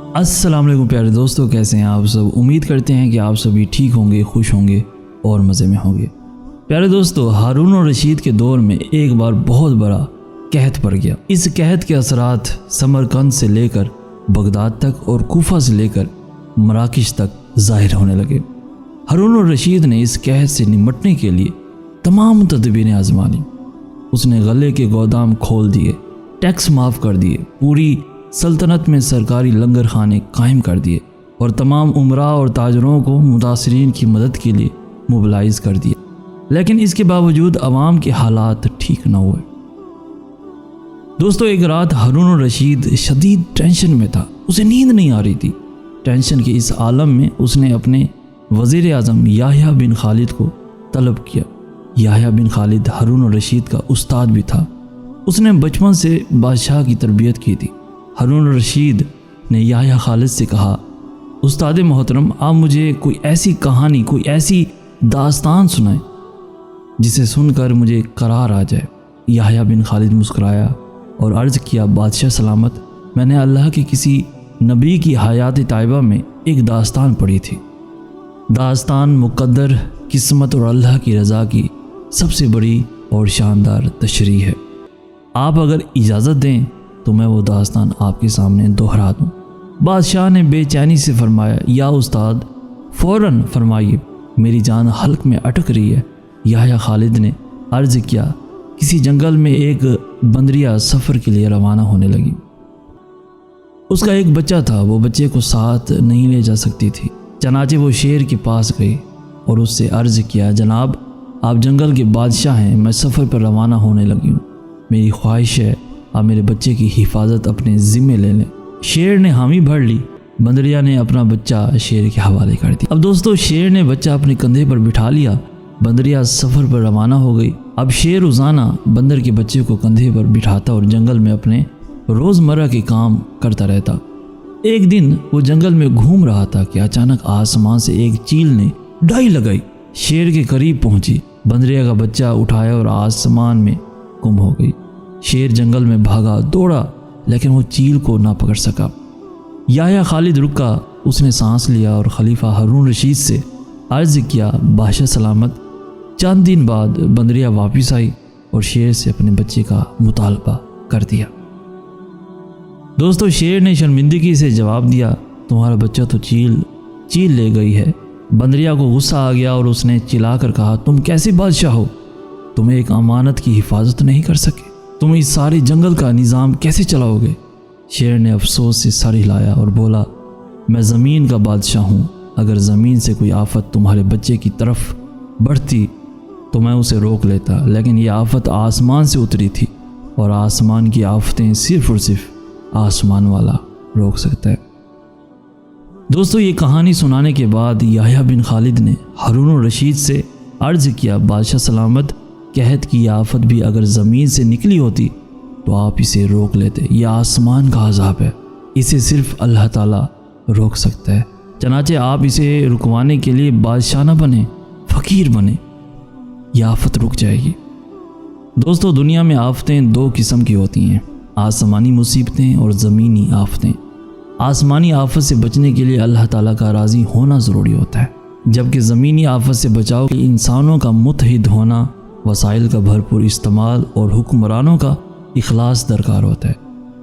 अस्सलाम वालेकुम प्यारे दोस्तों, कैसे हैं आप सब। उम्मीद करते हैं कि आप सभी ठीक होंगे, खुश होंगे और मज़े में होंगे। प्यारे दोस्तों, हारून और रशीद के दौर में एक बार बहुत बड़ा कहत पड़ गया। इस कहत के असरात समरकंद से लेकर बगदाद तक और कूफा से लेकर मराकश तक ज़ाहिर होने लगे। हारून और रशीद ने इस कहत से निमटने के लिए तमाम तदबीरें आजमा लीं। उसने गले के गोदाम खोल दिए, टैक्स माफ़ कर दिए, पूरी सल्तनत में सरकारी लंगर खाने कायम कर दिए और तमाम उमरा और ताजरों को मुतासरीन की मदद के लिए मोबिलाइज कर दिया। लेकिन इसके बावजूद अवाम के हालात ठीक न हुए। दोस्तों, एक रात हारून और रशीद शदीद टेंशन में था। उसे नींद नहीं आ रही थी। टेंशन के इस आलम में उसने अपने वज़ीर आज़म याह्या बिन खालिद को तलब किया। याह्या बिन खालिद हारून और रशीद का उस्ताद भी था। उसने बचपन से बादशाह की तरबियत की थी। हारून और रशीद ने याह्या खालिद से कहा, उस्ताद मोहतरम, आप मुझे कोई ऐसी कहानी, कोई ऐसी दास्तान सुनाएं जिसे सुनकर मुझे करार आ जाए। याह्या बिन खालिद मुस्कुराया और अर्ज़ किया, बादशाह सलामत, मैंने अल्लाह के किसी नबी की हयात तायबा में एक दास्तान पढ़ी थी। दास्तान मुक़द्दर, किस्मत और अल्लाह की रज़ा की सबसे बड़ी और शानदार तशरीह है। आप अगर इजाज़त दें तो मैं वो दास्तान आपके सामने दोहरा दूँ। बादशाह ने बेचैनी से फरमाया, या उस्ताद, फ़ौरन फरमाइए, मेरी जान हल्क में अटक रही है। याह्या खालिद ने अर्ज़ किया, किसी जंगल में एक बंदरिया सफ़र के लिए रवाना होने लगी। उसका एक बच्चा था। वो बच्चे को साथ नहीं ले जा सकती थी। चनाचे वो शेर के पास गई और उससे अर्ज़ किया, जनाब, आप जंगल के बादशाह हैं, मैं सफ़र पर रवाना होने लगी हूँ। मेरी ख्वाहिश है आप मेरे बच्चे की हिफाजत अपने ज़िम्मे ले लें। शेर ने हामी भर ली। बंदरिया ने अपना बच्चा शेर के हवाले कर दिया। अब दोस्तों, शेर ने बच्चा अपने कंधे पर बिठा लिया। बंदरिया सफ़र पर रवाना हो गई। अब शेर रोज़ाना बंदर के बच्चे को कंधे पर बिठाता और जंगल में अपने रोज़मर्रा के काम करता रहता। एक दिन वो जंगल में घूम रहा था कि अचानक आसमान से एक चील ने डाई लगाई। शेर के करीब पहुंची, बंदरिया का बच्चा उठाया और आसमान में गुम हो गई। शेर जंगल में भागा, दौड़ा, लेकिन वो चील को ना पकड़ सका। याह्या खालिद रुका। उसने सांस लिया और खलीफा हारून रशीद से अर्ज़ किया, बादशाह सलामत। चंद दिन बाद बंदरिया वापस आई और शेर से अपने बच्चे का मुतालबा कर दिया। दोस्तों, शेर ने शर्मिंदगी से जवाब दिया, तुम्हारा बच्चा तो चील ले गई है। बंदरिया को गुस्सा आ गया और उसने चिल्लाकर कहा, तुम कैसे बादशाह हो? तुम एक अमानत की हिफाजत नहीं कर सके। तुम इस सारे जंगल का निज़ाम कैसे चलाओगे? शेर ने अफसोस से सर हिलाया और बोला, मैं ज़मीन का बादशाह हूँ। अगर ज़मीन से कोई आफत तुम्हारे बच्चे की तरफ बढ़ती तो मैं उसे रोक लेता, लेकिन ये आफत आसमान से उतरी थी और आसमान की आफतें सिर्फ़ और सिर्फ आसमान वाला रोक सकता है। दोस्तों, ये कहानी सुनाने के बाद याह्या बिन खालिद ने हारून और रशीद से अर्ज़ किया, बादशाह सलामत, कहत की आफत भी अगर ज़मीन से निकली होती तो आप इसे रोक लेते। यह आसमान का अज़ाब है, इसे सिर्फ अल्लाह ताला रोक सकता है। चनाचे आप इसे रुकवाने के लिए बादशाह न बने, फ़कीर बने, यह आफत रुक जाएगी। दोस्तों, दुनिया में आफतें दो किस्म की होती हैं, आसमानी मुसीबतें और ज़मीनी आफतें। आसमानी आफत से बचने के लिए अल्लाह ताला का राज़ी होना ज़रूरी होता है, जबकि ज़मीनी आफत से बचाव के लिए इंसानों का मुत्तहिद होना, वसाइल का भरपूर इस्तेमाल और हुक्मरानों का इखलास दरकार होता है।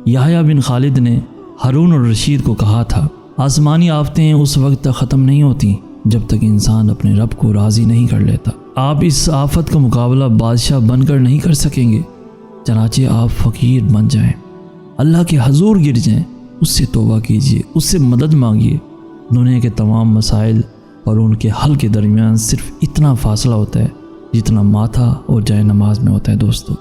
याह्या बिन खालिद ने हारून और रशीद को कहा था, आसमानी आफतें उस वक्त तक ख़त्म नहीं होती जब तक इंसान अपने रब को राज़ी नहीं कर लेता। आप इस आफत का मुकाबला बादशाह बनकर नहीं कर सकेंगे, चनाचे आप फ़कीर बन जाएं, अल्लाह के हजूर गिर जाएं, उससे तौबा कीजिए, उससे मदद मांगिए। दुनिया के तमाम मसाइल और उनके हल के दरमियान सिर्फ इतना फ़ासला होता है जितना माथा और जाए नमाज में होता है दोस्तों।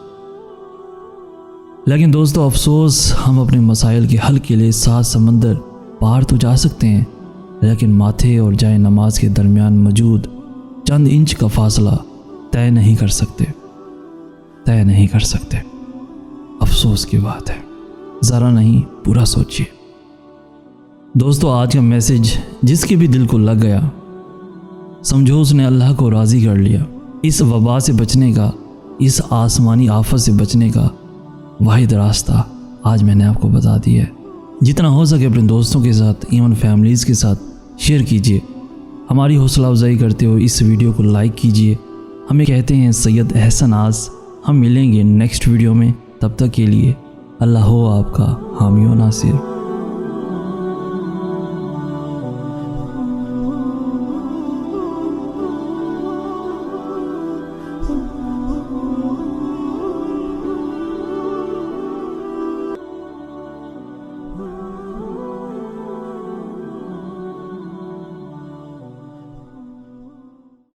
लेकिन दोस्तों, अफसोस, हम अपने मसाइल के हल के लिए 7 समंदर पार तो जा सकते हैं, लेकिन माथे और जाए नमाज के दरमियान मौजूद चंद इंच का फासला तय नहीं कर सकते। अफसोस की बात है। ज़रा नहीं, पूरा सोचिए। दोस्तों, आज का मैसेज जिसके भी दिल को लग गया, समझो उसने अल्लाह को राज़ी कर लिया। इस वबा से बचने का, इस आसमानी आफत से बचने का वाहिद रास्ता आज मैंने आपको बता दिया है। जितना हो सके अपने दोस्तों के साथ, इवन फैमिलीज़ के साथ शेयर कीजिए। हमारी हौसला अफजाई करते हुए इस वीडियो को लाइक कीजिए। हमें कहते हैं सैयद अहसन आस। हम मिलेंगे नेक्स्ट वीडियो में, तब तक के लिए अल्लाह हो आपका हामी व नासिर।